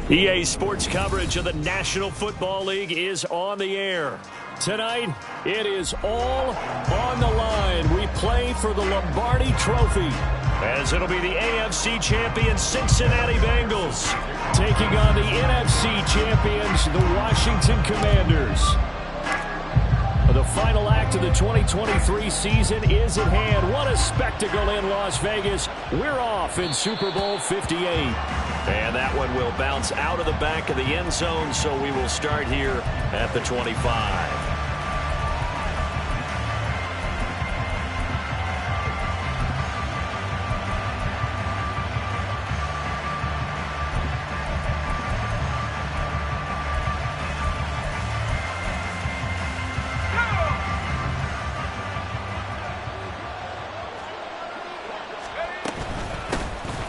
EA Sports coverage of the National Football League is on the air. Tonight, it is all on the line. We play for the Lombardi Trophy, as it'll be the AFC champion Cincinnati Bengals taking on the NFC champions, the Washington Commanders. The final act of the 2023 season is at hand. What a spectacle in Las Vegas. We're off in Super Bowl 58. And that one will bounce out of the back of the end zone, so we will start here at the 25.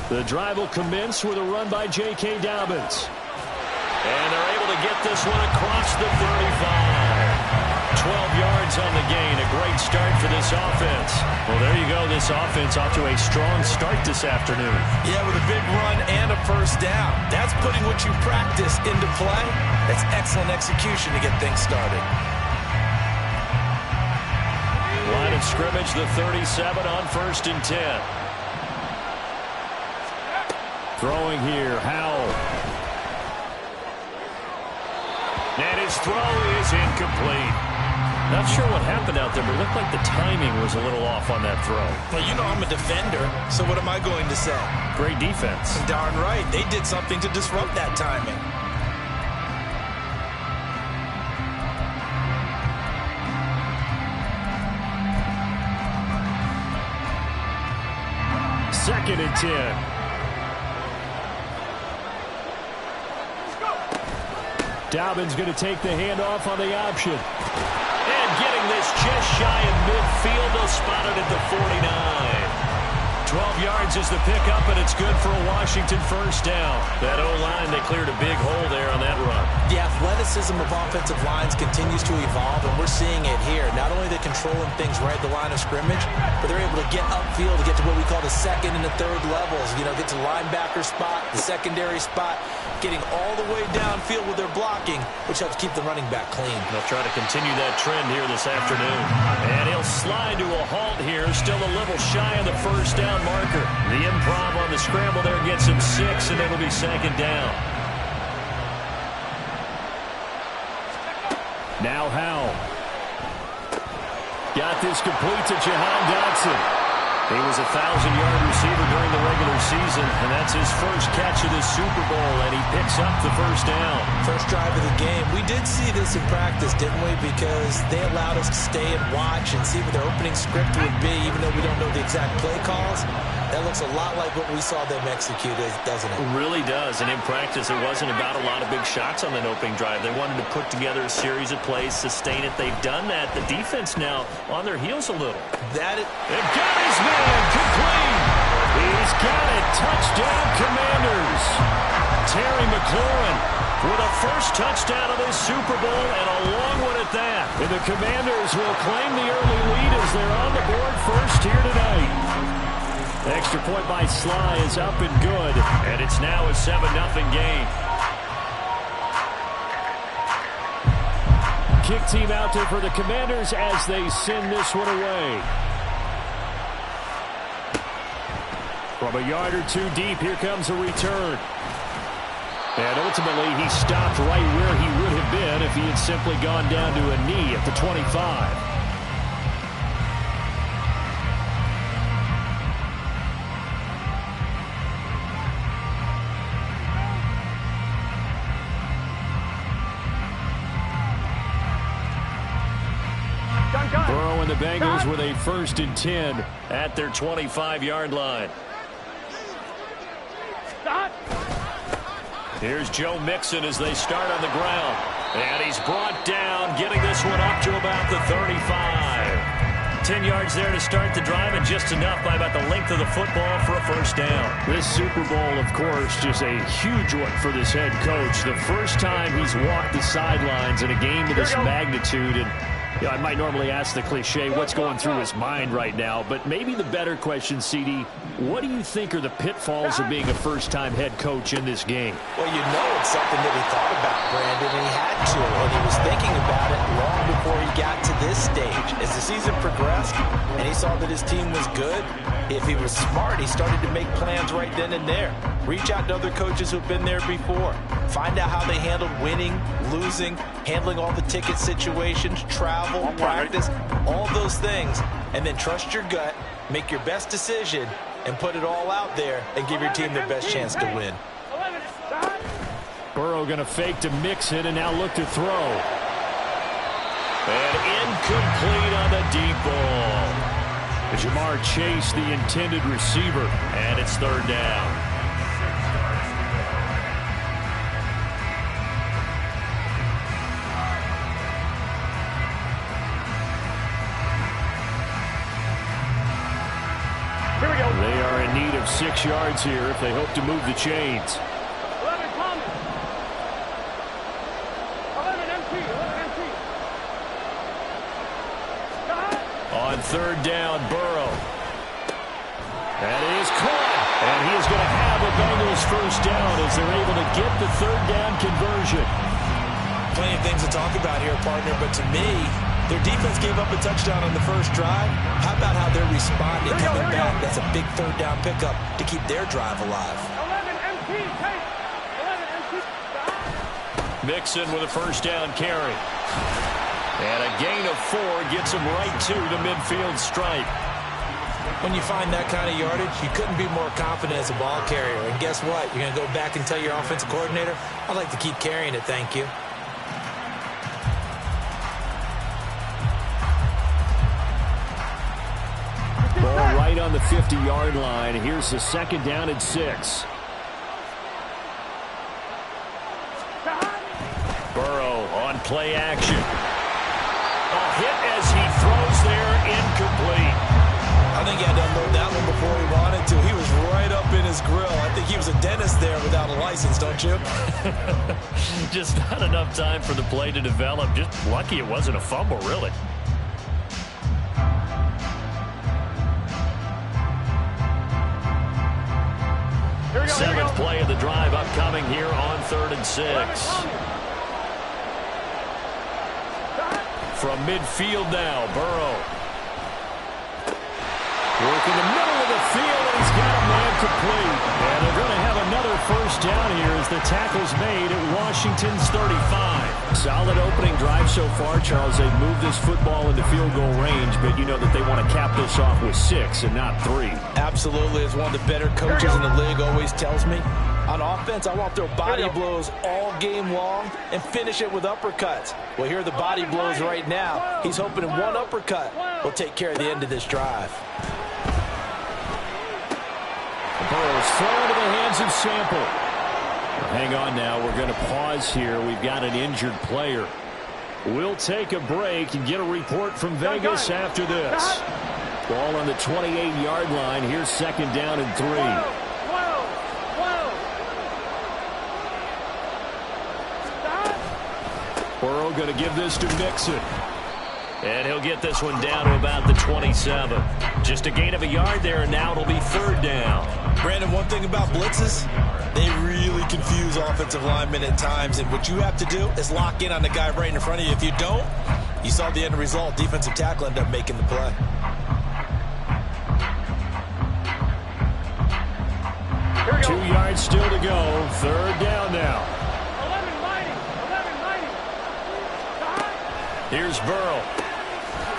The drive will commence with a run by J.K. Dobbins. And they're able to get this one across the 35. 12 yards on the gain. A great start for this offense. Well, there you go. This offense off to a strong start this afternoon. Yeah, with a big run and a first down. That's putting what you practice into play. That's excellent execution to get things started. Line of scrimmage, the 37 on 1st and 10. Throwing here, Howell. And his throw is incomplete. Not sure what happened out there, but it looked like the timing was a little off on that throw. Well, you know I'm a defender, so what am I going to say? Great defense. Darn right. They did something to disrupt that timing. Second and 10. Dobbins going to take the handoff on the option. And getting this just shy of midfield. They'll spot it at the 49. 12 yards is the pickup, and it's good for a Washington first down. That O-line, they cleared a big hole there on that run. The athleticism of offensive lines continues to evolve, and we're seeing it here. Not only are they controlling things right at the line of scrimmage, but they're able to get upfield to get to what we call the second and the third levels. You know, get to the linebacker spot, the secondary spot, getting all the way downfield with their blocking, which helps keep the running back clean. They'll try to continue that trend here this afternoon. And he'll slide to a halt here, still a little shy of the first down marker. The improv on the scramble there gets him 6, and it'll be second down. Now Howell. Got this complete to Jahan Dotson. He was a 1,000-yard receiver during the regular season, and that's his first catch of the Super Bowl, and he picks up the first down. First drive of the game. We did see this in practice, didn't we? Because they allowed us to stay and watch and see what their opening script would be, even though we don't know the exact play calls. That looks a lot like what we saw them execute, doesn't it? It really does, and in practice, it wasn't about a lot of big shots on that opening drive. They wanted to put together a series of plays, sustain it. They've done that. The defense now on their heels a little. They've got his man complete. He's got it. Touchdown, Commanders. Terry McLaurin with a first touchdown of this Super Bowl, and a long one at that. And the Commanders will claim the early lead as they're on the board first here tonight. Extra point by Sly is up and good, and it's now a 7-0 game. Kick team out there for the Commanders as they send this one away. From a yard or two deep, here comes a return. And ultimately, he stopped right where he would have been if he had simply gone down to a knee at the 25. Burrow and the Bengals with a 1st and 10 at their 25-yard line. Here's Joe Mixon as they start on the ground. And he's brought down, getting this one up to about the 35. 10 yards there to start the drive, and just enough by about the length of the football for a first down. This Super Bowl, of course, just a huge one for this head coach. The first time he's walked the sidelines in a game of this magnitude, and Yeah, I might normally ask the cliche, what's going through his mind right now, but maybe the better question, CD, what do you think are the pitfalls of being a first-time head coach in this game? Well, you know it's something that he thought about, Brandon, and he had to, and he was thinking about it long before he got to this stage. As the season progressed and he saw that his team was good, if he was smart, he started to make plans right then and there. Reach out to other coaches who've been there before. Find out how they handled winning, losing, handling all the ticket situations, travel, practice, all those things. And then trust your gut, make your best decision, and put it all out there and give your team the best chance to win. Burrow going to fake to mix it and now look to throw. And incomplete on the deep ball. Jamar Chase, the intended receiver, and it's third down. Here we go. They are in need of 6 yards here if they hope to move the chains. 11 coming. 11 empty. 11 empty. On third down, Burrow. That is caught. And he is going to have a Bengals first down as they're able to get the third down conversion. Plenty of things to talk about here, partner, but to me, their defense gave up a touchdown on the first drive. How about how they're responding, coming back? That's a big third down pickup to keep their drive alive. 11 empty. 11 empty. Mixon with a first down carry. And a gain of 4 gets him right to the midfield stripe. When you find that kind of yardage, you couldn't be more confident as a ball carrier. And guess what? You're going to go back and tell your offensive coordinator, I'd like to keep carrying it, thank you. Ball right on the 50-yard line. Here's the second down and 6. Burrow on play action. A hit as he throws there, incomplete. I think he had to unload that one before he wanted to. He was right up in his grill. I think he was a dentist there without a license, don't you? Just not enough time for the play to develop. Just lucky it wasn't a fumble, really. Seventh play of the drive upcoming here on 3rd and 6. From midfield now, Burrow. Working the middle of the field, and he's got a man complete. And they're going to have another first down here as the tackle's made at Washington's 35. Solid opening drive so far, Charles. They've moved this football into field goal range, but you know that they want to cap this off with 6 and not 3. Absolutely. As one of the better coaches in the league always tells me, on offense, I want to throw body blows all game long and finish it with uppercuts. Well, here are the body blows right now. He's hoping in one uppercut will take care of the end of this drive. Burrow's thrown to the hands of Sample. Hang on now. We're going to pause here. We've got an injured player. We'll take a break and get a report from Vegas after this. Ball on the 28-yard line. Here's second down and 3. Burrow going to give this to Mixon. And he'll get this one down to about the 27. Just a gain of a yard there, and now it'll be third down. Brandon, one thing about blitzes, they really confuse offensive linemen at times, and what you have to do is lock in on the guy right in front of you. If you don't, you saw the end result. Defensive tackle ended up making the play. Here we go. 2 yards still to go. Third down now. 11 Here's Burrow.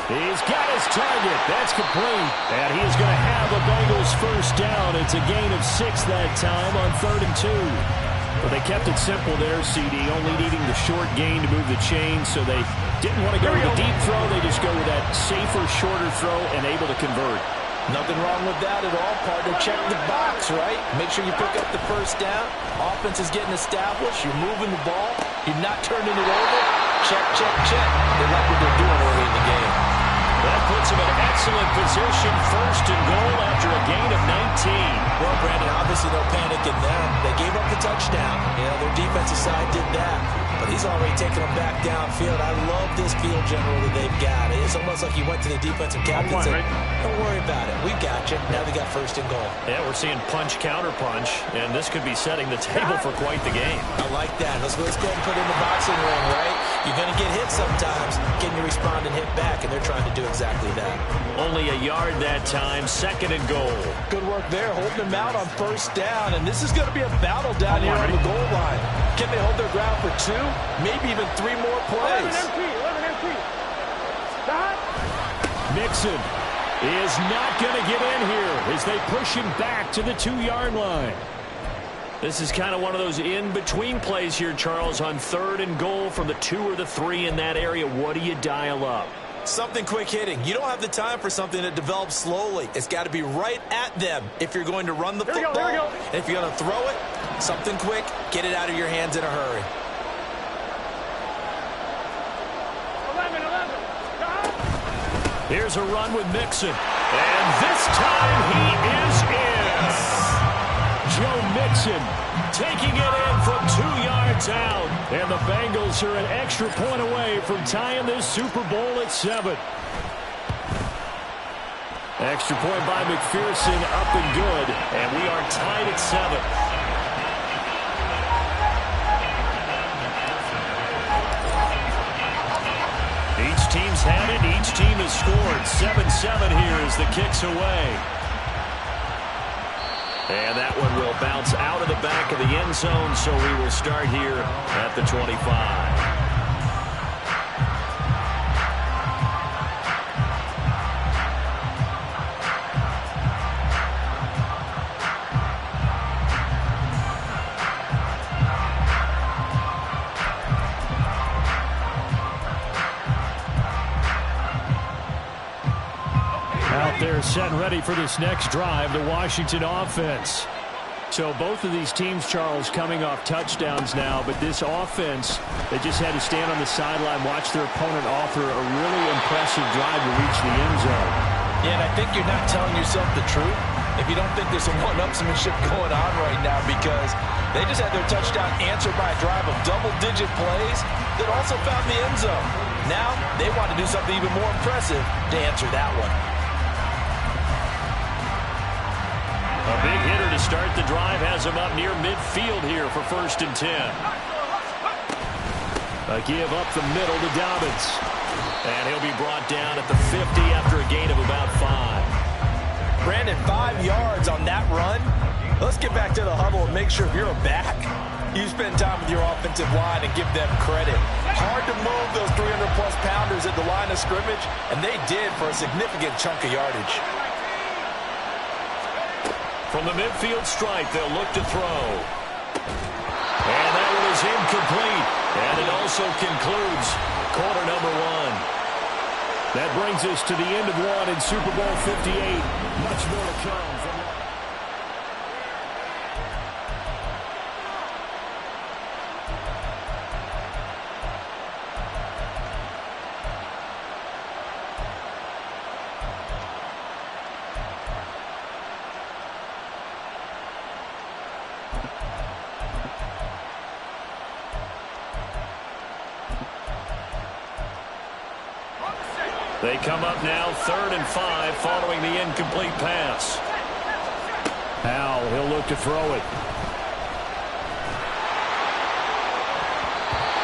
He's got his target. That's complete. And he is going to have a Bengals first down. It's a gain of 6 that time on 3rd and 2. But they kept it simple there, CD, only needing the short gain to move the chain, so they didn't want to go with the deep throw. They just go with that safer, shorter throw and able to convert. Nothing wrong with that at all, partner. Check the box, right? Make sure you pick up the first down. Offense is getting established. You're moving the ball. You're not turning it over. Check, check, check. They like what they're doing early in the game. That puts him in excellent position. First and goal after a gain of 19. Well, Brandon, obviously no panic in them. They gave up the touchdown. You know, their defensive side did that. but he's already taken them back downfield. I love this field general that they've got. It's almost like he went to the defensive captain and said, don't worry about it. We got you. Now they got first and goal. Yeah, we're seeing punch, counter punch, and this could be setting the table for quite the game. I like that. Let's go ahead and put it in the boxing ring, right? You're going to get hit sometimes. Can you respond and hit back? And they're trying to do exactly that. Only a yard that time, second and goal. Good work there, holding them out on first down. And this is going to be a battle down here on the goal line. Can they hold their ground for 2, maybe even 3 more plays? 11 empty. Stop. Mixon is not going to get in here as they push him back to the 2-yard line. This is kind of one of those in-between plays here, Charles, on third and goal from the 2 or the 3 in that area. What do you dial up? Something quick hitting. You don't have the time for something that develops slowly. It's got to be right at them if you're going to run the football. And if you're going to throw it, something quick, get it out of your hands in a hurry. 11. Stop. Here's a run with Mixon. And this time he is in. Joe Mixon taking it in from 2 yards out. And the Bengals are an extra point away from tying this Super Bowl at 7. Extra point by McPherson, up and good. And we are tied at 7. Each team's had it. Each team has scored. 7-7 here as the kick's away. And that one will bounce out of the back of the end zone, so we will start here at the 25. They're set and ready for this next drive, the Washington offense. So both of these teams, Charles, coming off touchdowns now, but this offense, they just had to stand on the sideline, watch their opponent author a really impressive drive to reach the end zone. Yeah, and I think you're not telling yourself the truth if you don't think there's some one-upsmanship going on right now, because they just had their touchdown answered by a drive of double-digit plays that also found the end zone. Now they want to do something even more impressive to answer that one. A big hitter to start the drive has him up near midfield here for 1st and 10. A give up the middle to Dobbins. And he'll be brought down at the 50 after a gain of about 5. Brandon, 5 yards on that run. Let's get back to the huddle and make sure if you're a back, you spend time with your offensive line and give them credit. Hard to move those 300-plus pounders at the line of scrimmage, and they did for a significant chunk of yardage. From the midfield stripe, they'll look to throw. And that one is incomplete. And it also concludes quarter number 1. That brings us to the end of 1 in Super Bowl 58. Much more to come from They come up now 3rd and 5 following the incomplete pass. Howell, he'll look to throw it.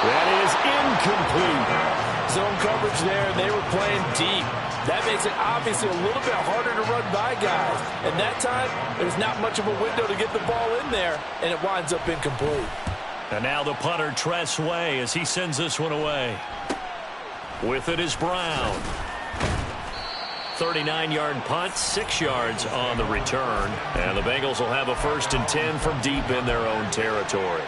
That is incomplete. Zone coverage there, and they were playing deep. That makes it obviously a little bit harder to run by guys. And that time, there's not much of a window to get the ball in there, and it winds up incomplete. And now the punter, Tress Way, as he sends this one away. With it is Brown. 39-yard punt, 6 yards on the return. And the Bengals will have a 1st and 10 from deep in their own territory.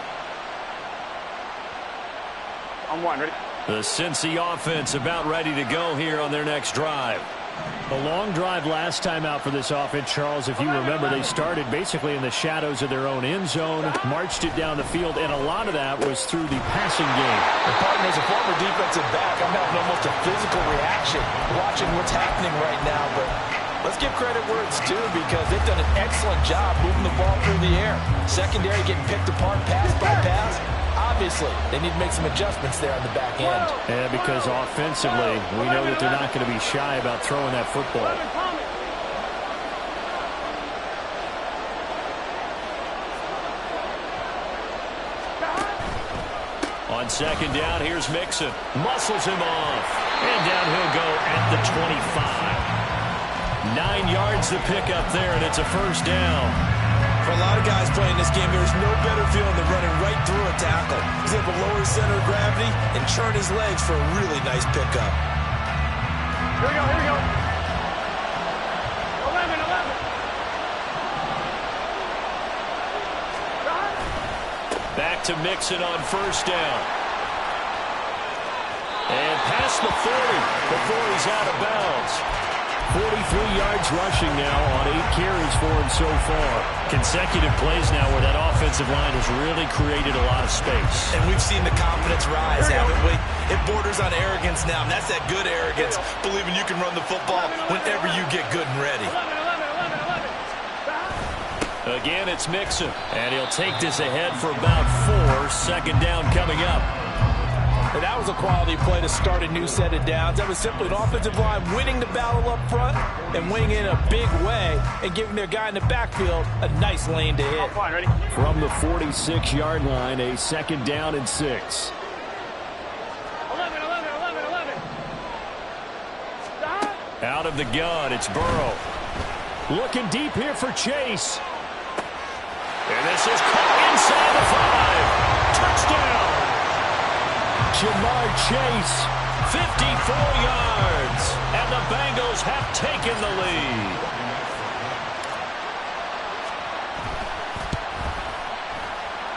On 1, ready? The Cincy offense about ready to go here on their next drive. A long drive last time out for this offense, Charles. If you remember, they started basically in the shadows of their own end zone, marched it down the field, and a lot of that was through the passing game. And partner, as a former defensive back, I'm having almost a physical reaction watching what's happening right now. But let's give credit where it's due, because they've done an excellent job moving the ball through the air. Secondary getting picked apart pass by pass. Obviously, they need to make some adjustments there on the back end. Yeah, because offensively, we know that they're not going to be shy about throwing that football. On second down, here's Mixon. Muscles him off. And down he'll go at the 25. 9 yards to pick up there, and it's a first down. For a lot of guys playing this game, there's no better feeling than running right through a tackle. He's able to lower his center of gravity and churn his legs for a really nice pickup. Here we go, here we go. 11, 11. Back to Mixon on first down. And past the 40 before he's out of bounds. 43 yards rushing now on 8 carries for him so far. Consecutive plays now where that offensive line has really created a lot of space. And we've seen the confidence rise, haven't we? It borders on arrogance now, and that's that good arrogance, believing you can run the football whenever you get good and ready. 11, 11, 11. Again, it's Mixon, and he'll take this ahead for about 4. Second down coming up. And that was a quality play to start a new set of downs. That was simply an offensive line winning the battle up front and winning in a big way and giving their guy in the backfield a nice lane to hit. Fine, ready? From the 46-yard line, a second down and 6. 11, 11, 11, 11. Stop. Out of the gun, it's Burrow. Looking deep here for Chase. And this is caught inside the 5. Touchdown. Jamar Chase, 54 yards, and the Bengals have taken the lead.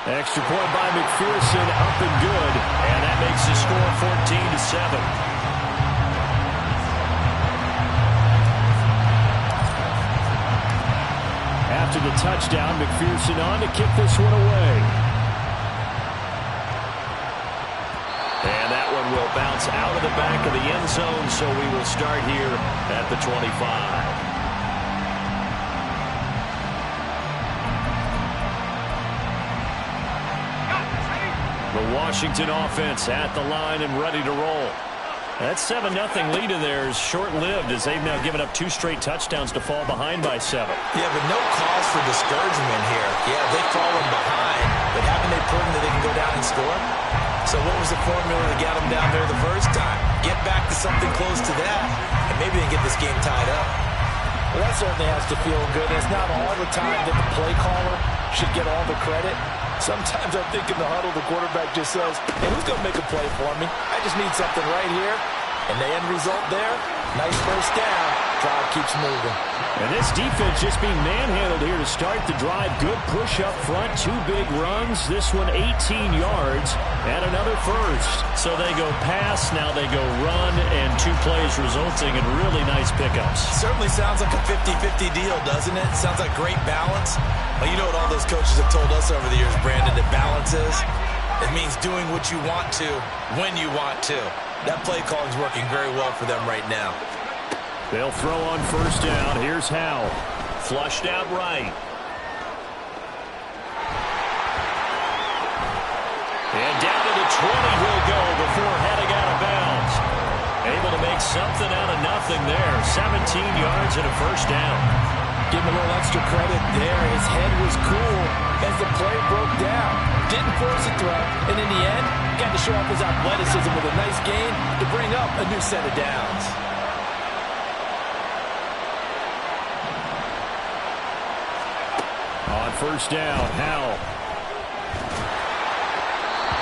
Extra point by McPherson, up and good, and that makes the score 14-7. After the touchdown, McPherson on to kick this one away. And that one will bounce out of the back of the end zone, so we will start here at the 25. The Washington offense at the line and ready to roll. That 7-0 lead of theirs short-lived as they've now given up 2 straight touchdowns to fall behind by 7. Yeah, but no cause for discouragement here. Yeah, they've fallen behind, but haven't they proven that they can go down and score? So what was the formula to get them down there the first time? Get back to something close to that, and maybe they get this game tied up. Well, that certainly has to feel good. It's not all the time that the play caller should get all the credit. Sometimes I think in the huddle, the quarterback just says, hey, who's going to make a play for me? I just need something right here. And the end result there, nice first down. Drive keeps moving. And this defense just being manhandled here to start the drive. Good push up front, 2 big runs. This one 18 yards and another first. So they go pass, now they go run, and 2 plays resulting in really nice pickups. Certainly sounds like a 50-50 deal, doesn't it? Sounds like great balance. Well, you know what all those coaches have told us over the years, Brandon, that balance is? It means doing what you want to, when you want to. That play calling is working very well for them right now. They'll throw on first down. Here's Howell. Flushed out right. And down to the 20 he'll go before heading out of bounds. Able to make something out of nothing there. 17 yards and a first down. Give him a little extra credit there. His head was cool as the play broke down. Didn't force a throw, and in the end, got to show off his athleticism with a nice gain to bring up a new set of downs. On first down, Howell.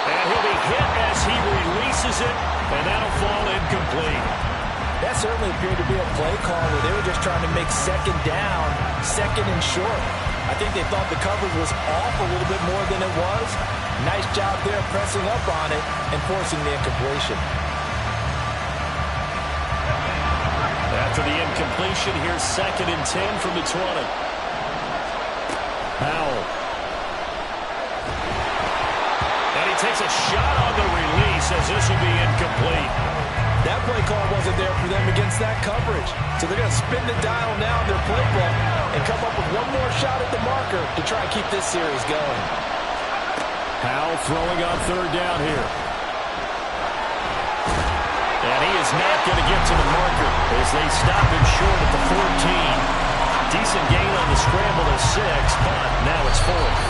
And he'll be hit as he releases it, and that'll fall incomplete. That certainly appeared to be a play call where they were just trying to make second down, second and short. I think they thought the coverage was off a little bit more than it was. Nice job there pressing up on it and forcing the incompletion. After the incompletion, here's 2nd and 10 from the 20. Howell. And he takes a shot on the release as this will be incomplete. That play call wasn't there for them against that coverage. So they're going to spin the dial now in their playbook and come up with one more shot at the marker to try and keep this series going. Powell throwing on third down here. And he is not going to get to the marker as they stop him short at the 14. Decent gain on the scramble to 6, but now it's 4th.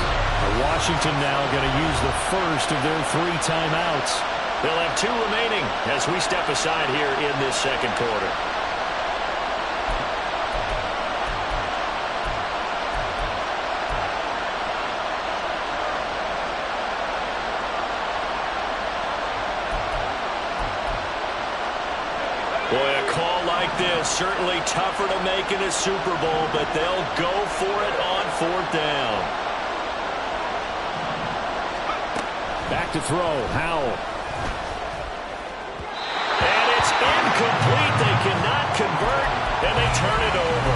Washington now going to use the first of their 3 timeouts. They'll have 2 remaining as we step aside here in this second quarter. Boy, a call like this, certainly tougher to make in a Super Bowl, but they'll go for it on 4th down. Back to throw, Howell. And it's incomplete. They cannot convert, and they turn it over.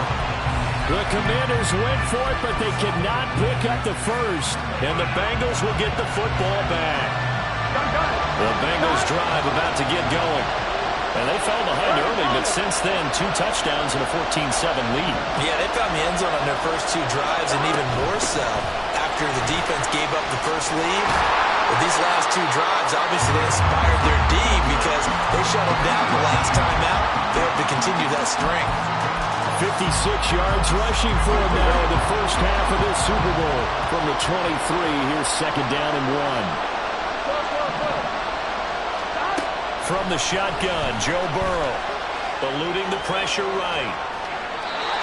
The Commanders went for it, but they cannot pick up the first, and the Bengals will get the football back. The Bengals drive about to get going. And they fell behind early, but since then, 2 touchdowns and a 14-7 lead. Yeah, they found the end zone on their first 2 drives, and even more so after the defense gave up the first lead. But these last 2 drives, obviously, they inspired their D because they shut them down the last time out. They hope to continue that string. 56 yards rushing for him now in the first half of this Super Bowl. From the 23, here's 2nd down and 1. From the shotgun, Joe Burrow, eluding the pressure right.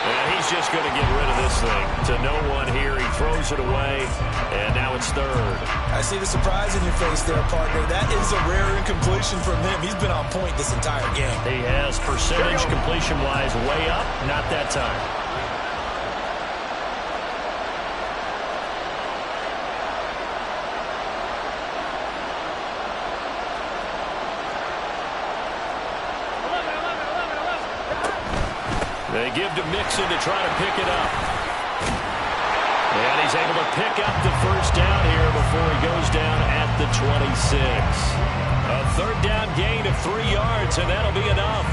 And he's just going to get rid of this thing. To no one here, he throws it away, and now it's 3rd. I see the surprise in your face there, partner. That is a rare incompletion from him. He's been on point this entire game. He has percentage completion-wise way up, not that time. They give to Mixon to try to pick it up. And he's able to pick up the first down here before he goes down at the 26. A 3rd down gain of 3 yards, and that'll be enough.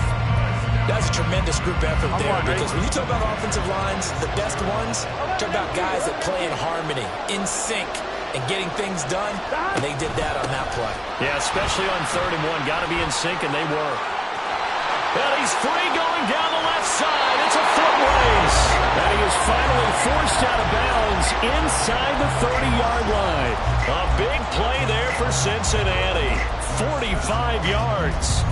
That's a tremendous group effort there because when you talk about offensive lines, the best ones, talk about guys that play in harmony, in sync, and getting things done, and they did that on that play. Yeah, especially on 3rd and 1. Got to be in sync, and they were. And he's free going down the left side. It's a foot race. And he is finally forced out of bounds inside the 30-yard line. A big play there for Cincinnati. 45 yards.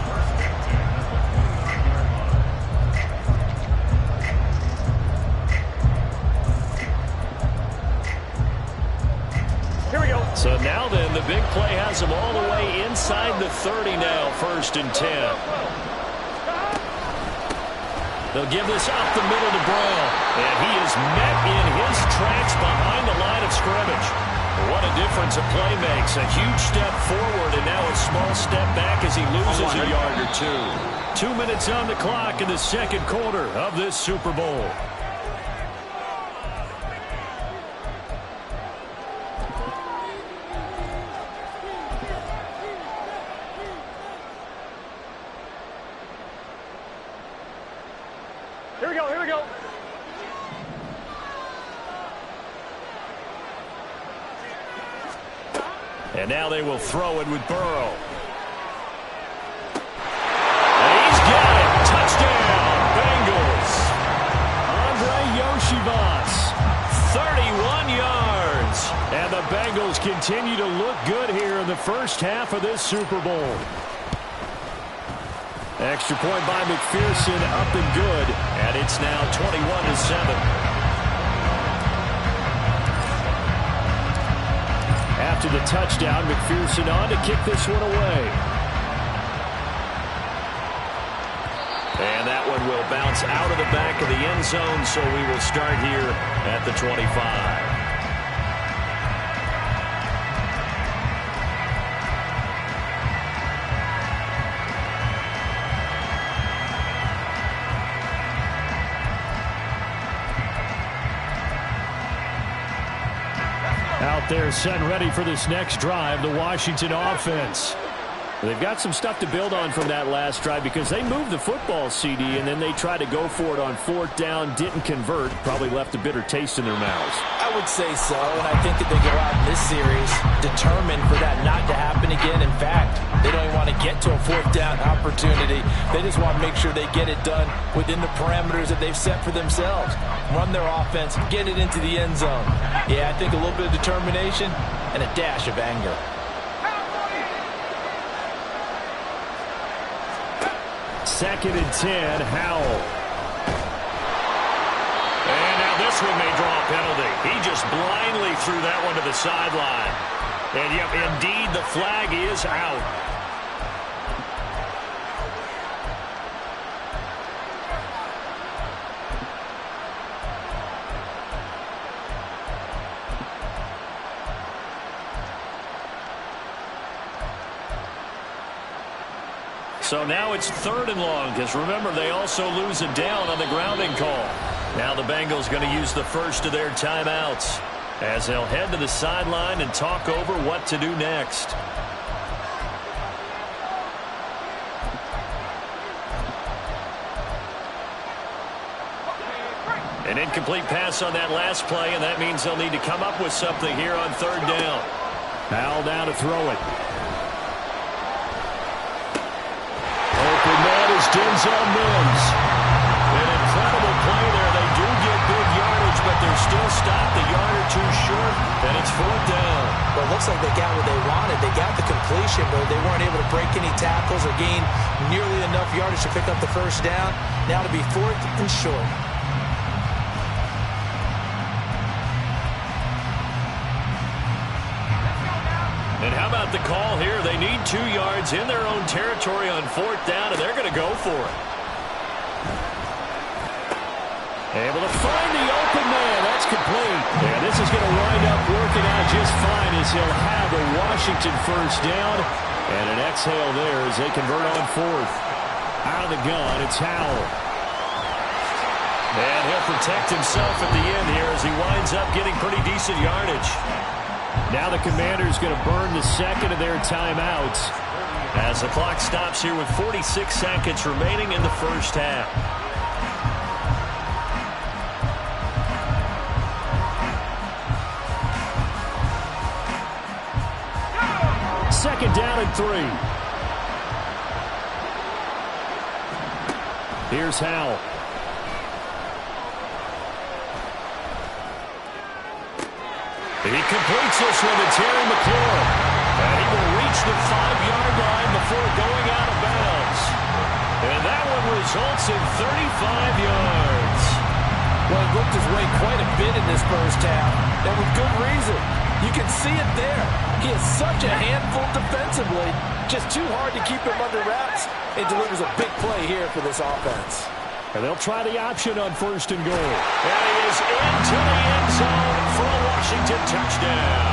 Here we go. So now then, the big play has him all the way inside the 30 now, 1st and 10. They'll give this up the middle to Brown. And he is met in his tracks behind the line of scrimmage. What a difference a play makes. A huge step forward and now a small step back as he loses a yard or 2. 2 minutes on the clock in the second quarter of this Super Bowl. Here we go, here we go. And now they will throw it with Burrow. And he's got it. Touchdown, Bengals. Andre Yoshivas, 31 yards. And the Bengals continue to look good here in the first half of this Super Bowl. Extra point by McPherson, up and good. And it's now 21-7. After the touchdown, McPherson on to kick this one away. And that one will bounce out of the back of the end zone, so we will start here at the 25. Out there set ready for this next drive, the Washington offense. They've got some stuff to build on from that last drive because they moved the football, CD, and then they tried to go for it on 4th down, didn't convert, probably left a bitter taste in their mouths. I would say so, and I think that they go out in this series determined for that not to happen again. In fact, they don't even want to get to a 4th down opportunity. They just want to make sure they get it done within the parameters that they've set for themselves. Run their offense, get it into the end zone. Yeah, I think a little bit of determination and a dash of anger. 2nd and 10, Howell. And now this one may draw a penalty. He just blindly threw that one to the sideline. And, yep, indeed, the flag is out. So now it's 3rd and long, because remember, they also lose a down on the grounding call. Now the Bengals going to use the first of their timeouts as they'll head to the sideline and talk over what to do next. An incomplete pass on that last play, and that means they'll need to come up with something here on 3rd down. Howell down to throw it. Denzel Mims. An incredible play there. They do get big yardage, but they're still stopped a yard or two short, and it's 4th down. Well, it looks like they got what they wanted. They got the completion, but they weren't able to break any tackles or gain nearly enough yardage to pick up the 1st down. Now to be 4th and short. And how about the call here? They need 2 yards in their own territory on 4th down, and they're going to go for it. Able to find the open man. That's complete. And this is going to wind up working out just fine as he'll have a Washington 1st down. And an exhale there as they convert on 4th. Out of the gun, it's Howell. And he'll protect himself at the end here as he winds up getting pretty decent yardage. Now the Commanders going to burn the 2nd of their timeouts as the clock stops here with 46 seconds remaining in the 1st half. Second down and 3. Here's Howell. He completes this one to Terry McLaurin. And he will reach the 5-yard line before going out of bounds. And that one results in 35 yards. Well, he worked his way quite a bit in this 1st half, and with good reason. You can see it there. He is such a handful defensively. Just too hard to keep him under wraps. It delivers a big play here for this offense. And they'll try the option on 1st and goal. And he is into the end zone for a Washington touchdown.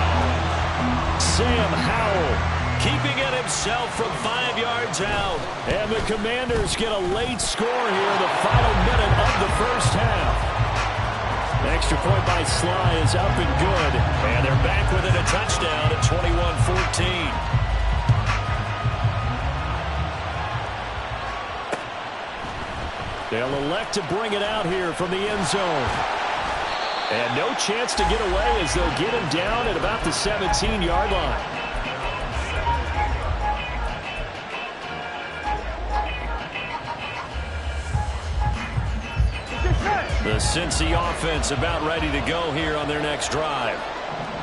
Sam Howell keeping it himself from 5 yards out. And the Commanders get a late score here in the final minute of the 1st half. Extra point by Sly is up and good. And they're back within a touchdown at 21-14. They'll elect to bring it out here from the end zone. And no chance to get away as they'll get him down at about the 17-yard line. The Cincy offense about ready to go here on their next drive.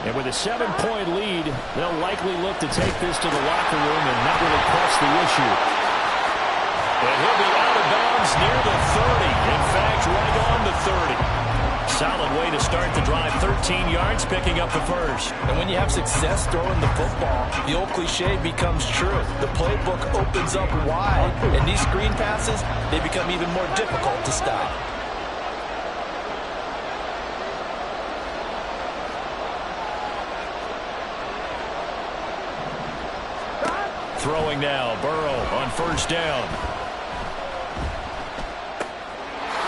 And with a 7-point lead, they'll likely look to take this to the locker room and not really press the issue. And he'll be out of bounds near the 30. In fact, right on the 30. Solid way to start the drive. 13 yards, picking up the 1st. And when you have success throwing the football, the old cliche becomes true. The playbook opens up wide, and these screen passes, they become even more difficult to stop. Throwing now, Burrow on 1st down.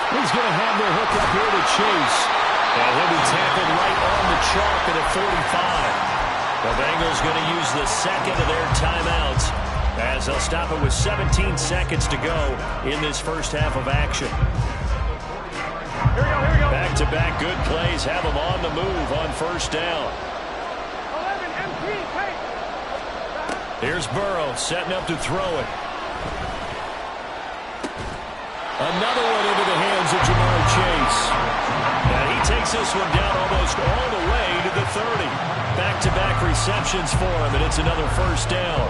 He's going to have their hook up here to Chase. And he'll be tackled right on the chalk at a 45. The Bengals going to use the 2nd of their timeouts As they'll stop it with 17 seconds to go in this first half of action. Here we go. Back-to-back good plays have them on the move on first down. 11 MP, take. Here's Burrow setting up to throw it. Another one into the hands of Jamar Chase. And he takes this one down almost all the way to the 30. Back-to-back receptions for him, and it's another first down.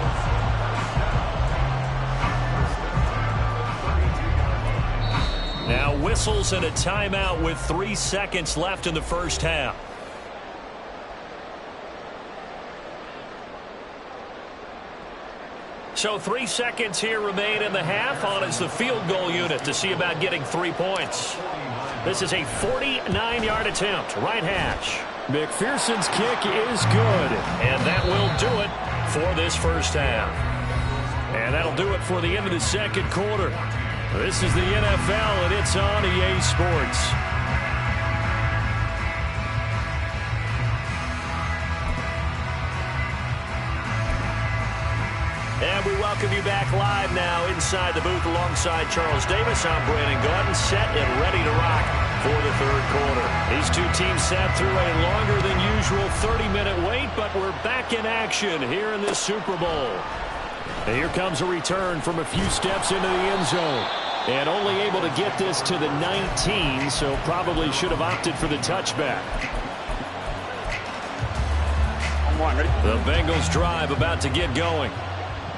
Now whistles and a timeout with 3 seconds left in the first half. So 3 seconds here remain in the half. On is the field goal unit to see about getting 3 points. This is a 49-yard attempt. Right hash. McPherson's kick is good. And that will do it for this first half. And that'll do it for the end of the second quarter. This is the NFL, and it's on EA Sports. And we welcome you back live now inside the booth alongside Charles Davis. I'm Brandon Gordon, set and ready to rock for the third quarter. These two teams sat through a longer than usual 30-minute wait, but we're back in action here in this Super Bowl. And here comes a return from a few steps into the end zone. And only able to get this to the 19, so probably should have opted for the touchback. The Bengals drive about to get going.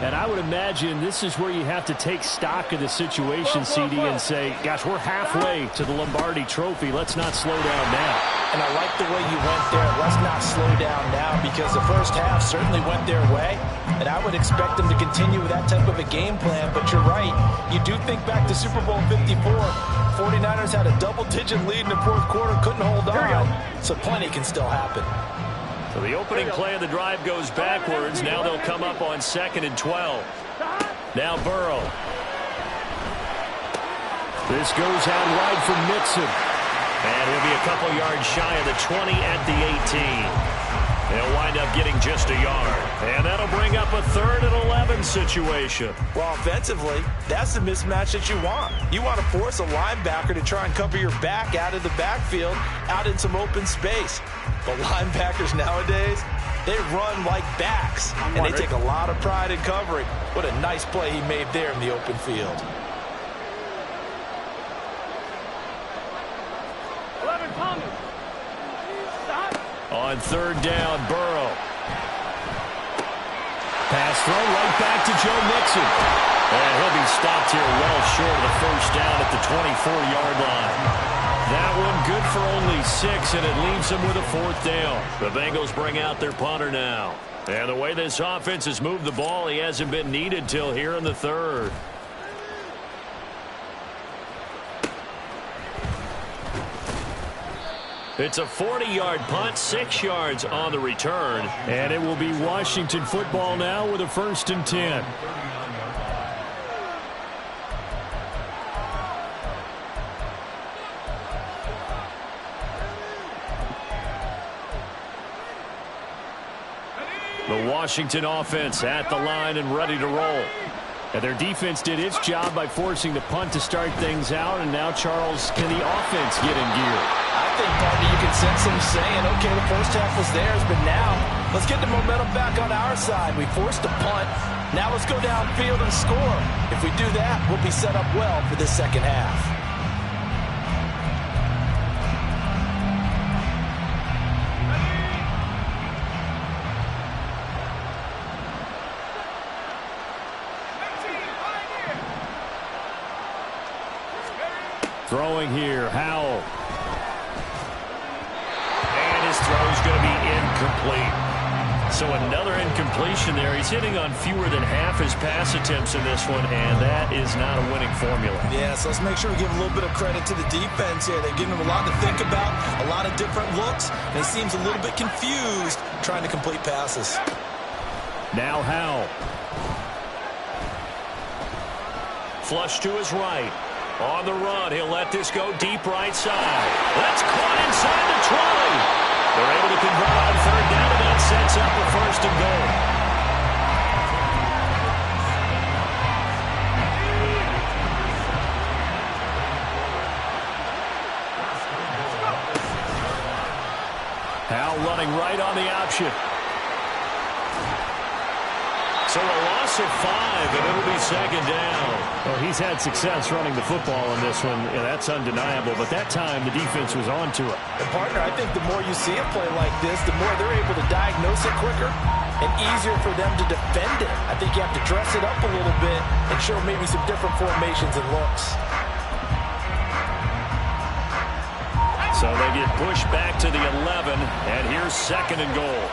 And I would imagine this is where you have to take stock of the situation, CD, and say, gosh, we're halfway to the Lombardi Trophy. Let's not slow down now. And I like the way you went there. Let's not slow down now, because the first half certainly went their way. And I would expect them to continue with that type of a game plan. But you're right. You do think back to Super Bowl 54. 49ers had a double-digit lead in the fourth quarter, couldn't hold on. So plenty can still happen. So the opening play of the drive goes backwards. Now they'll come up on 2nd and 12. Now Burrow. This goes out wide for Mixon. And he'll be a couple yards shy of the 20 at the 18. They'll wind up getting just a yard. And that'll bring up a 3rd and 11 situation. Well, offensively, that's the mismatch that you want. You want to force a linebacker to try and cover your back out of the backfield, out in some open space. But linebackers nowadays, they run like backs, and they take a lot of pride in covering. What a nice play he made there in the open field. 11 Thomas. Stop. On 3rd down, Burrow. Pass throw right back to Joe Mixon. And he'll be stopped here well short of the first down at the 24-yard line. That one good for only 6, and it leaves them with a 4th down. The Bengals bring out their punter now. And the way this offense has moved the ball, he hasn't been needed till here in the 3rd. It's a 40-yard punt, 6 yards on the return. And it will be Washington football now with a 1st and 10. The Washington offense at the line and ready to roll. And their defense did its job by forcing the punt to start things out. And now, Charles, can the offense get in gear? I think, partner, you can sense them saying, okay, the first half was theirs, but now let's get the momentum back on our side. We forced a punt. Now let's go downfield and score. If we do that, we'll be set up well for this second half. Throwing here, Howell. And his throw's going to be incomplete. So another incompletion there. He's hitting on fewer than half his pass attempts in this one, and that is not a winning formula. Yeah, so let's make sure we give a little bit of credit to the defense here. They're giving him a lot to think about, a lot of different looks, and he seems a little bit confused trying to complete passes. Now Howell. Flush to his right. On the run, he'll let this go deep right side. That's caught inside the 20. They're able to convert on 3rd down, and that sets up a 1st and goal. Now running right on the option. So a loss of 5, and it'll be second down. Well, he's had success running the football in this one. Yeah, that's undeniable. But that time, the defense was on to it. And, partner, I think the more you see a play like this, the more they're able to diagnose it quicker and easier for them to defend it. I think you have to dress it up a little bit and show maybe some different formations and looks. So they get pushed back to the 11, and here's second and goal.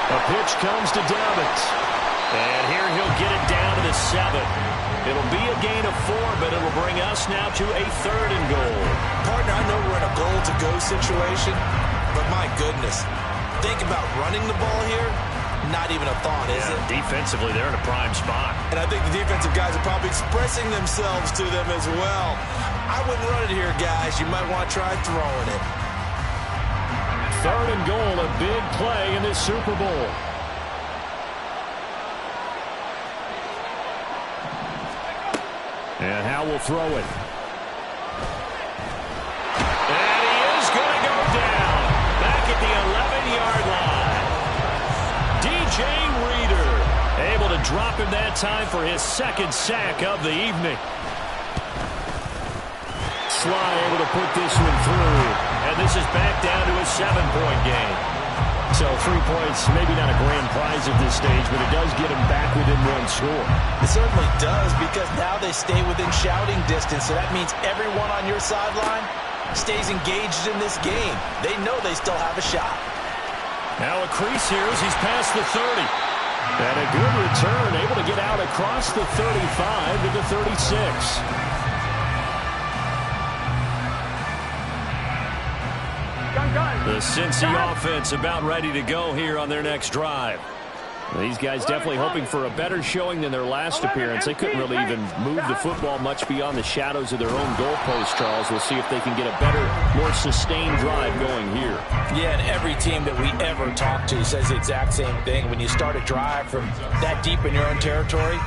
A pitch comes to Dobbins. And here he'll get it down to the 7. It'll be a gain of 4, but it'll bring us now to a third and goal. Partner, I know we're in a goal-to-go situation, but my goodness, think about running the ball here. Not even a thought, is it? Defensively, they're in a prime spot. And I think the defensive guys are probably expressing themselves to them as well. I wouldn't run it here, guys. You might want to try throwing it. Third and goal, a big play in this Super Bowl. And Howe will throw it. And he is going to go down. Back at the 11-yard line. DJ Reader able to drop him that time for his second sack of the evening. Sly able to put this one through. And this is back down to a 7-point game. So 3 points, maybe not a grand prize at this stage, but it does get them back within 1 score. It certainly does, because now they stay within shouting distance. So that means everyone on your sideline stays engaged in this game. They know they still have a shot. Now a crease here as he's past the 30. And a good return, able to get out across the 35 to the 36. The Cincy offense about ready to go here on their next drive. These guys definitely hoping for a better showing than their last appearance. They couldn't really even move the football much beyond the shadows of their own goalpost, Charles. We'll see if they can get a better, more sustained drive going here. Yeah, and every team that we ever talk to says the exact same thing. When you start a drive from that deep in your own territory,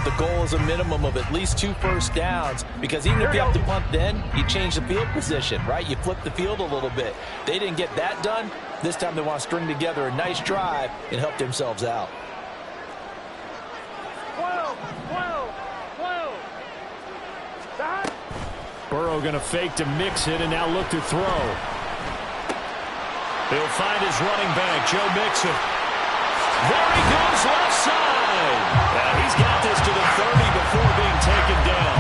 the goal is a minimum of at least 2 first downs, because even if you have to punt then, you change the field position, right? You flip the field a little bit. They didn't get that done. This time they want to string together a nice drive and help themselves out. 12. Stop. Burrow going to fake to mix it and now look to throw. He'll find his running back, Joe Mixon. There he goes, left side. He's got this to the 30 before being taken down.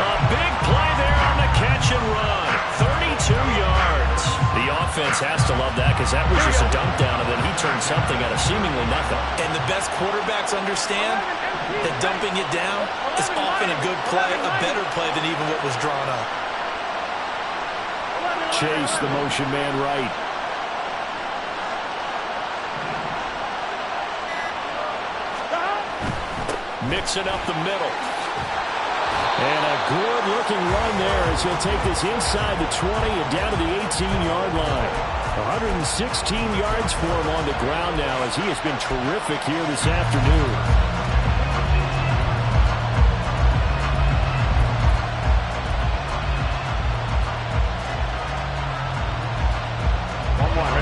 A big play there on the catch and run. 32 yards. The offense has to love that, because that was just a dump down, and then he turned something out of seemingly nothing. And the best quarterbacks understand that dumping it down is often a good play, a better play than even what was drawn up. Chase, the motion man right. Mixing up the middle. And a good-looking run there as he'll take this inside the 20 and down to the 18-yard line. 116 yards for him on the ground now, as he has been terrific here this afternoon.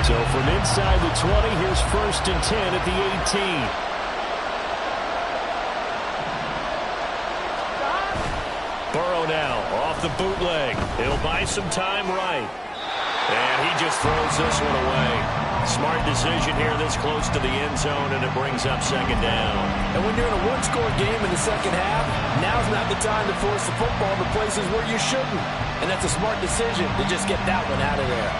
So from inside the 20, here's 1st and 10 at the 18. Burrow now off the bootleg. He'll buy some time right. And he just throws this one away. Smart decision here this close to the end zone, and it brings up second down. And when you're in a one-score game in the second half, now's not the time to force the football to places where you shouldn't. And that's a smart decision to just get that one out of there.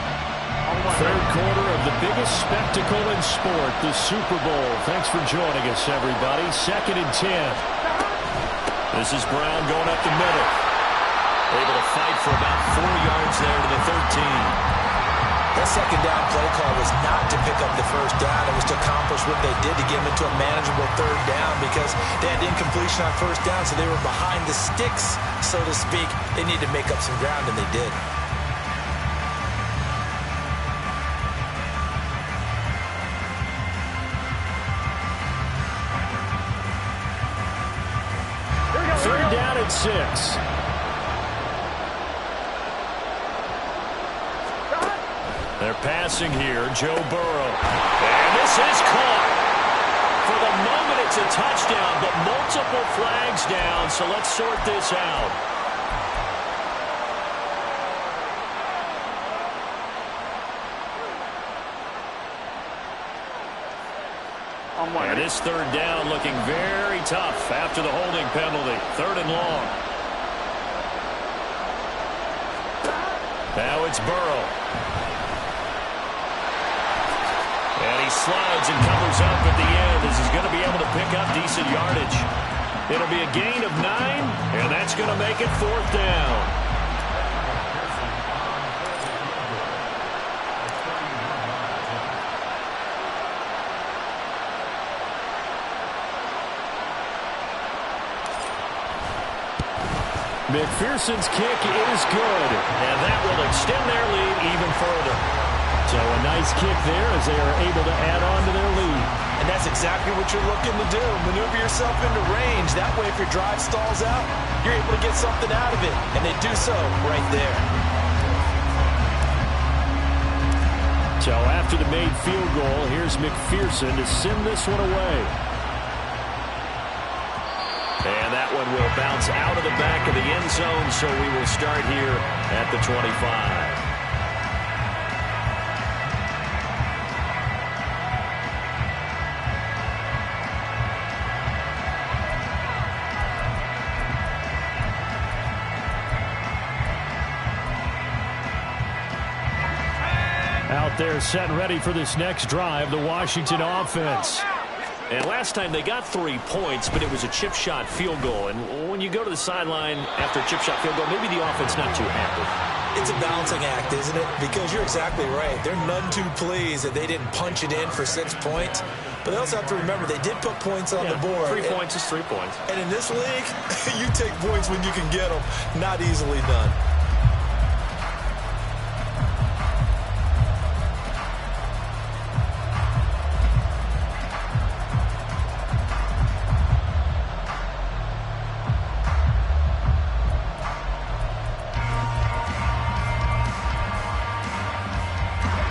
Third quarter of the biggest spectacle in sport, the Super Bowl. Thanks for joining us, everybody. 2nd and 10. This is Brown going up the middle. Able to fight for about 4 yards there to the 13. That second down play call was not to pick up the first down. It was to accomplish what they did to get them into a manageable third down, because they had incompletion on first down, so they were behind the sticks, so to speak. They needed to make up some ground, and they did. Third down at 6. They're passing here, Joe Burrow. And this is caught. For the moment, it's a touchdown, but multiple flags down, so let's sort this out. And this third down looking very tough after the holding penalty. 3rd and long. Now it's Burrow. And he slides and covers up at the end as he's going to be able to pick up decent yardage. It'll be a gain of 9, and that's going to make it 4th down. McPherson's kick is good, and that will extend their lead even further. So a nice kick there as they are able to add on to their lead. And that's exactly what you're looking to do. Maneuver yourself into range. That way, if your drive stalls out, you're able to get something out of it. And they do so right there. So after the made field goal, here's McPherson to send this one away. And that one will bounce out of the back of the end zone, so we will start here at the 25. Out there set and ready for this next drive, the Washington offense. And last time they got 3 points, but it was a chip shot field goal. And when you go to the sideline after a chip shot field goal, maybe the offense not too happy. It's a balancing act, isn't it? Because you're exactly right. They're none too pleased that they didn't punch it in for 6 points. But they also have to remember they did put points on the board. 3 points is 3 points. And in this league, you take points when you can get them. Not easily done.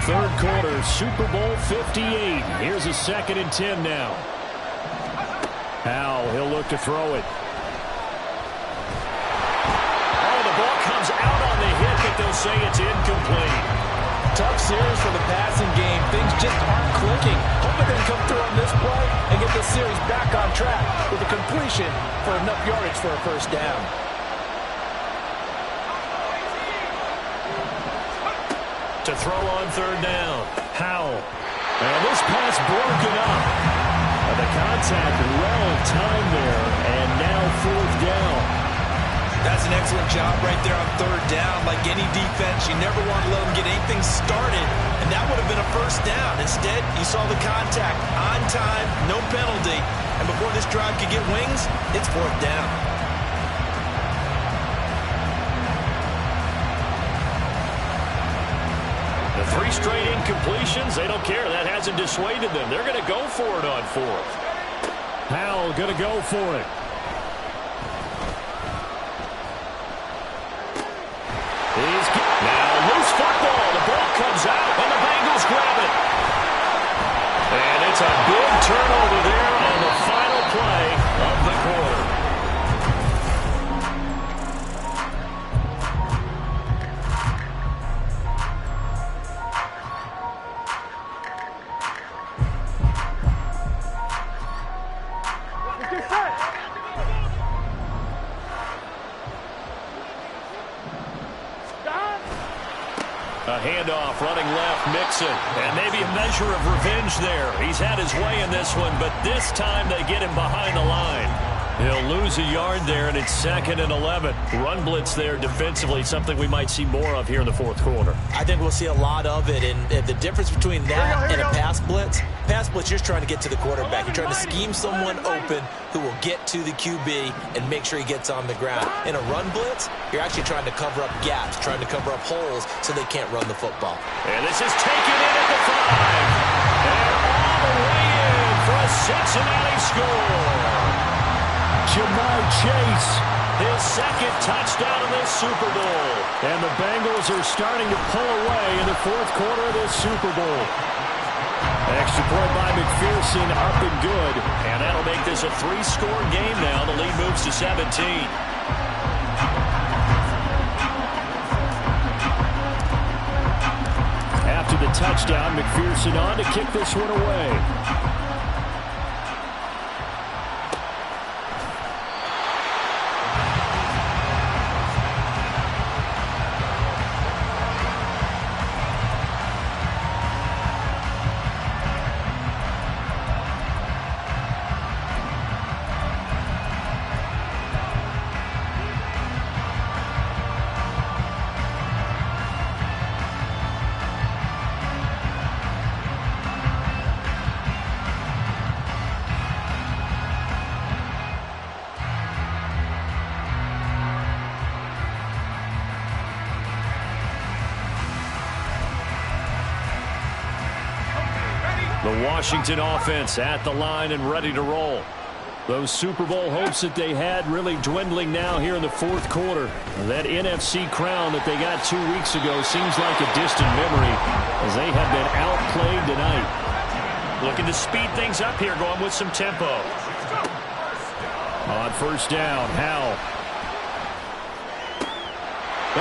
Third quarter, Super Bowl 58. Here's a 2nd and 10 now. Howell, he'll look to throw it. Oh, the ball comes out on the hit, but they'll say it's incomplete. Tough series for the passing game. Things just aren't clicking. Hoping they can come through on this play and get this series back on track with a completion for enough yardage for a first down. To throw on 3rd down. Howell. And this pass broken up. The contact well timed there. And now 4th down. That's an excellent job right there on 3rd down. Like any defense, you never want to let them get anything started. And that would have been a first down. Instead, you saw the contact on time, no penalty. And before this drive could get wings, it's 4th down. The 3 straight incompletions, they don't care. That hasn't dissuaded them. They're going to go for it on 4th. Howell going to go for it. Now loose football. The ball comes out, and the Bengals grab it. And it's a big turnover there on the final play of the quarter. A handoff running left, Mixon. And maybe a measure of revenge there. He's had his way in this one, but this time they get him behind the line. He'll lose a yard there, and it's 2nd and 11. Run blitz there defensively, something we might see more of here in the 4th quarter. I think we'll see a lot of it, and the difference between that and a pass blitz, you're just trying to get to the quarterback. You're trying to scheme someone open who will get to the QB and make sure he gets on the ground. In a run blitz, you're actually trying to cover up gaps, trying to cover up holes so they can't run the football. And this is taken in at the 5. And all the way in for a Cincinnati score. Jamar Chase His second touchdown of this Super Bowl. And the Bengals are starting to pull away in the fourth quarter of this Super Bowl. Extra point by McPherson, up and good. And that'll make this a 3-score game now. The lead moves to 17. After the touchdown, McPherson on to kick this one away. The Washington offense at the line and ready to roll. Those Super Bowl hopes that they had really dwindling now here in the fourth quarter. That NFC crown that they got 2 weeks ago seems like a distant memory as they have been outplayed tonight. Looking to speed things up here, going with some tempo. On first down, Howell.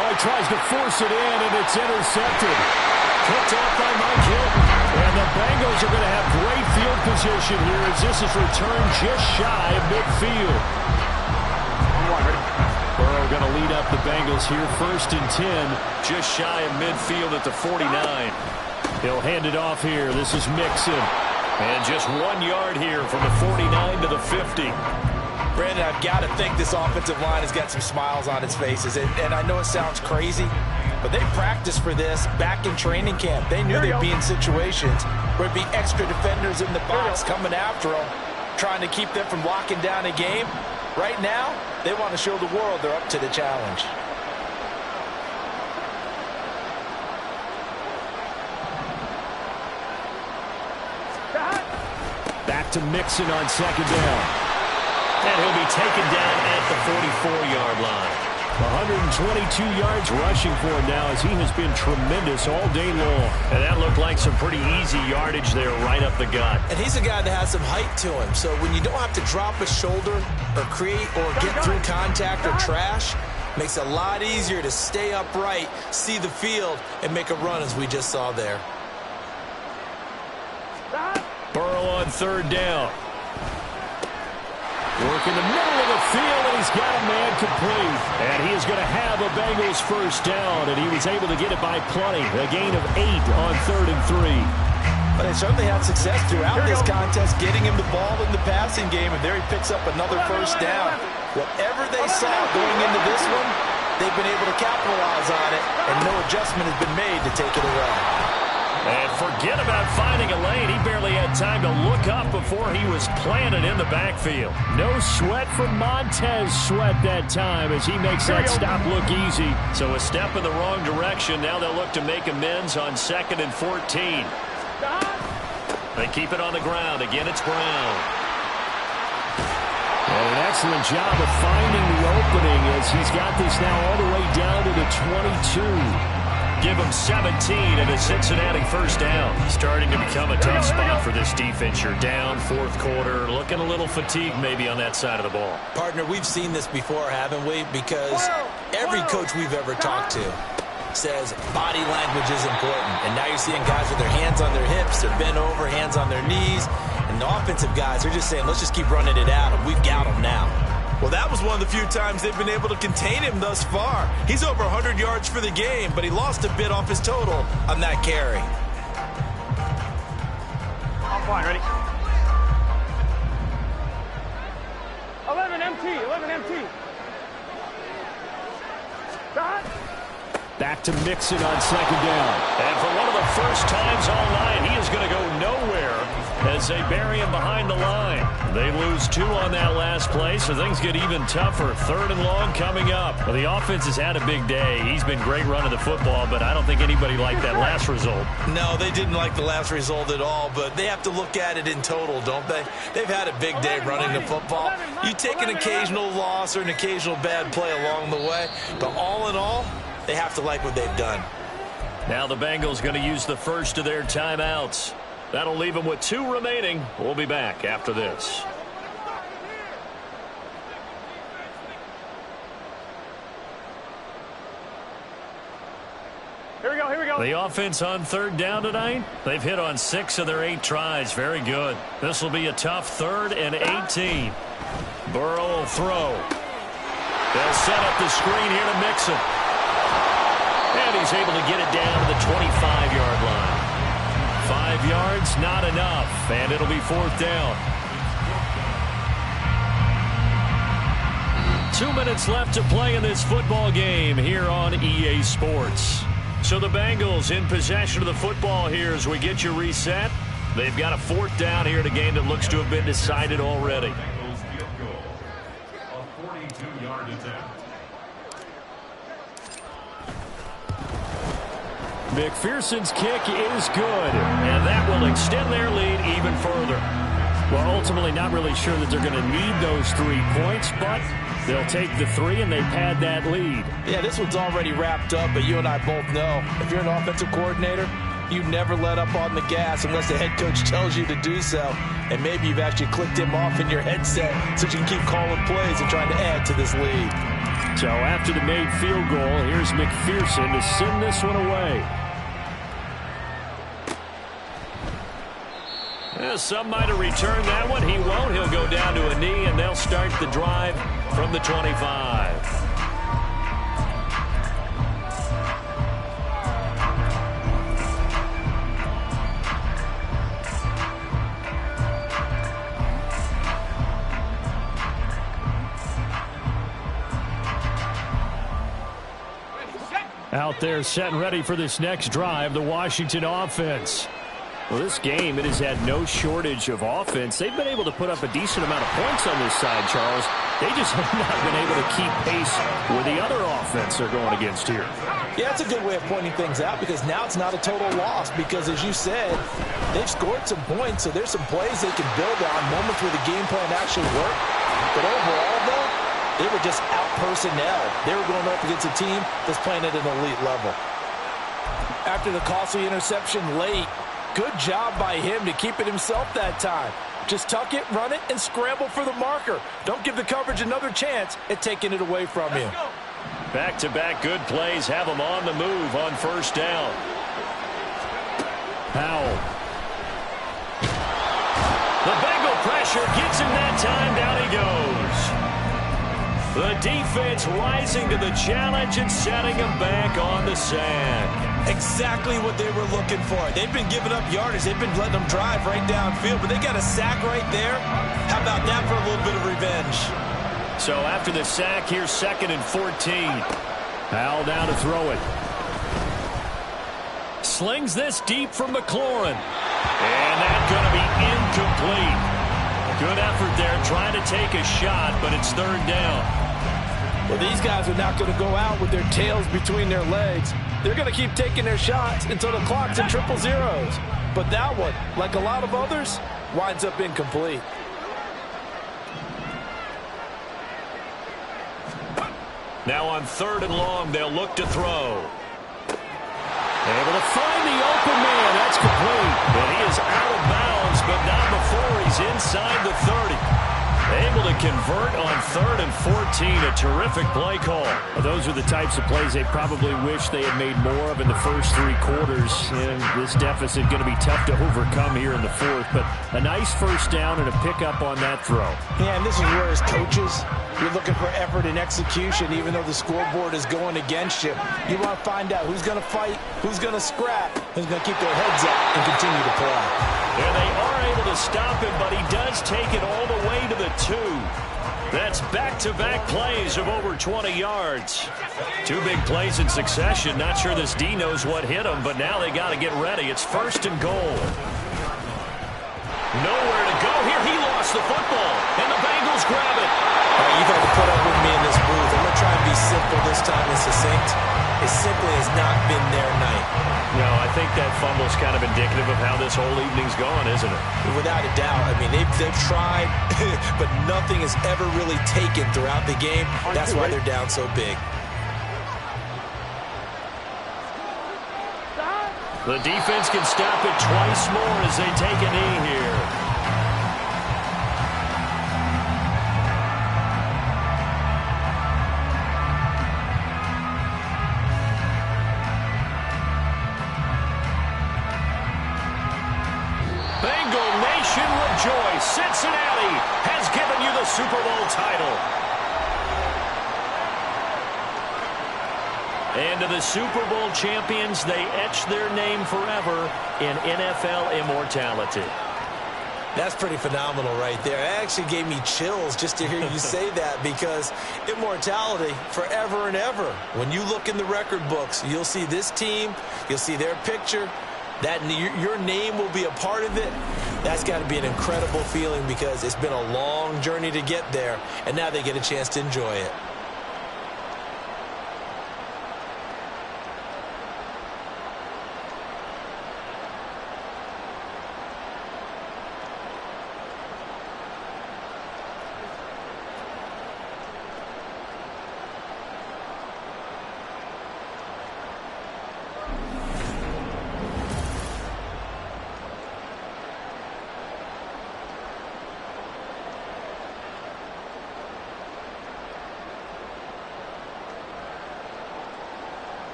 Oh, he tries to force it in, and it's intercepted. Picked off by Mike Hilton. And the Bengals are going to have great field position here as this is returned just shy of midfield. Burrow going to lead up the Bengals here, 1st and 10. Just shy of midfield at the 49. He'll hand it off here. This is Mixon. And just 1 yard here from the 49 to the 50. Brandon, I've got to think this offensive line has got some smiles on its faces. And I know it sounds crazy, but they practiced for this back in training camp. They knew they'd be in situations where it'd be extra defenders in the box coming after them, trying to keep them from locking down a game. Right now, they want to show the world they're up to the challenge. Back to Mixon on 2nd down. And he'll be taken down at the 44-yard line. 122 yards rushing for him now as he has been tremendous all day long. And that looked like some pretty easy yardage there right up the gut. And he's a guy that has some height to him. So when you don't have to drop a shoulder or create or get through contact or trash, makes it a lot easier to stay upright, see the field, and make a run as we just saw there. Burrow on 3rd down. Work in the middle of the field, and he's got a man complete. And he is going to have a Bengals 1st down, and he was able to get it by plenty. A gain of 8 on 3rd and 3. But they certainly had success throughout this contest, getting him the ball in the passing game, and there he picks up another 1st down. Whatever they saw going into this one, they've been able to capitalize on it, and no adjustment has been made to take it away. And forget about finding a lane. He barely had time to look up before he was planted in the backfield. No sweat from Montez Sweat that time as he makes that stop look easy. So a step in the wrong direction. Now they'll look to make amends on 2nd and 14. They keep it on the ground. Again, it's Brown. And an excellent job of finding the opening as he's got this now all the way down to the 22. Give them 17 and a Cincinnati 1st down. Starting to become a tough spot for this defense. You're down 4th quarter, looking a little fatigued maybe on that side of the ball. Partner, we've seen this before, haven't we? Because every coach we've ever talked to says body language is important. And now you're seeing guys with their hands on their hips, they're bent over, hands on their knees. And the offensive guys are just saying, let's just keep running it at them. We've got them now. Well, that was one of the few times they've been able to contain him thus far. He's over 100 yards for the game, but he lost a bit off his total on that carry. On point, ready? 11 MT, 11 MT. Stop. Back to Mixon on 2nd down. And for one of the first times all night, he is going to go nowhere. as they bury him behind the line. They lose 2 on that last play, so things get even tougher. 3rd and long coming up. Well, the offense has had a big day. He's been great running the football, but I don't think anybody liked that last result. No, they didn't like the last result at all, but they have to look at it in total, don't they? They've had a big day running the football. You take an occasional loss or an occasional bad play along the way, but all in all, they have to like what they've done. Now the Bengals going to use the first of their timeouts. That'll leave them with 2 remaining. We'll be back after this. Here we go, here we go. The offense on 3rd down tonight. They've hit on 6 of their 8 tries. Very good. This will be a tough 3rd and 18. Burrow will throw. They'll set up the screen here to Mixon. And he's able to get it down to the 25-yard line. 5 yards, not enough, and it'll be 4th down. 2 minutes left to play in this football game here on EA Sports. So the Bengals in possession of the football here as we get you reset. They've got a 4th down here in a game that looks to have been decided already. McPherson's kick is good, and that will extend their lead even further. Well, ultimately not really sure that they're going to need those 3 points, but they'll take the 3 and they pad that lead. Yeah, this one's already wrapped up, but you and I both know if you're an offensive coordinator, you never let up on the gas unless the head coach tells you to do so. And maybe you've actually clicked him off in your headset so you can keep calling plays and trying to add to this lead. So after the made field goal, here's McPherson to send this one away. Some might have returned that one. He won't. He'll go down to a knee, and they'll start the drive from the 25. Out there set and ready for this next drive, the Washington offense. Well, this game, it has had no shortage of offense. They've been able to put up a decent amount of points on this side, Charles. They just have not been able to keep pace with the other offense they're going against here. Yeah, that's a good way of pointing things out because now it's not a total loss because, as you said, they've scored some points, so there's some plays they can build on, moments where the game plan actually worked. But overall, though, they were just out-personnel. They were going up against a team that's playing at an elite level. After the costly interception late, good job by him to keep it himself that time. Just tuck it, run it, and scramble for the marker. Don't give the coverage another chance at taking it away from him. Back-to-back good plays have him on the move on 1st down. Powell. The Bengal pressure gets him that time. Down he goes. The defense rising to the challenge and setting him back on the sand. Exactly what they were looking for. They've been giving up yardage. They've been letting them drive right downfield, but they got a sack right there. How about that for a little bit of revenge? So after the sack, here's 2nd and 14. Powell down to throw it. Slings this deep from McLaurin. And that's going to be incomplete. Good effort there trying to take a shot, but it's 3rd down. Well, these guys are not going to go out with their tails between their legs. They're going to keep taking their shots until the clock's in triple zeros. But that one, like a lot of others, winds up incomplete. Now on 3rd and long, they'll look to throw. Able to find the open man. That's complete. And he is out of bounds, but not before he's inside the 30. Able to convert on 3rd and 14. A terrific play call. Well, those are the types of plays they probably wish they had made more of in the first 3 quarters. And this deficit going to be tough to overcome here in the 4th. But a nice 1st down and a pickup on that throw. Yeah, and this is where as coaches, you're looking for effort and execution, even though the scoreboard is going against you. You want to find out who's going to fight, who's going to scrap, who's going to keep their heads up and continue to play. And they are able to stop him, but he does take it all the way to the 2. That's back-to-back plays of over 20 yards. 2 big plays in succession. Not sure this D knows what hit him, but now they got to get ready. It's 1st and goal. Nowhere to go here. He lost the football, and the Bengals grab it. All right, you've got to put up with me in this booth. I'm going to try and be simple this time and succinct. It simply has not been their night. No, I think that fumble's kind of indicative of how this whole evening's gone, isn't it? Without a doubt. I mean, they've tried, but nothing is ever really taken throughout the game. That's why they're down so big. The defense can stop it twice more as they take a knee here. Bengal Nation rejoice. Cincinnati has given you the Super Bowl title. And to the Super Bowl champions, they etch their name forever in NFL immortality. That's pretty phenomenal right there. It actually gave me chills just to hear you say that, because immortality forever and ever. When you look in the record books, you'll see this team, you'll see their picture, that your name will be a part of it. That's got to be an incredible feeling, because it's been a long journey to get there, and now they get a chance to enjoy it.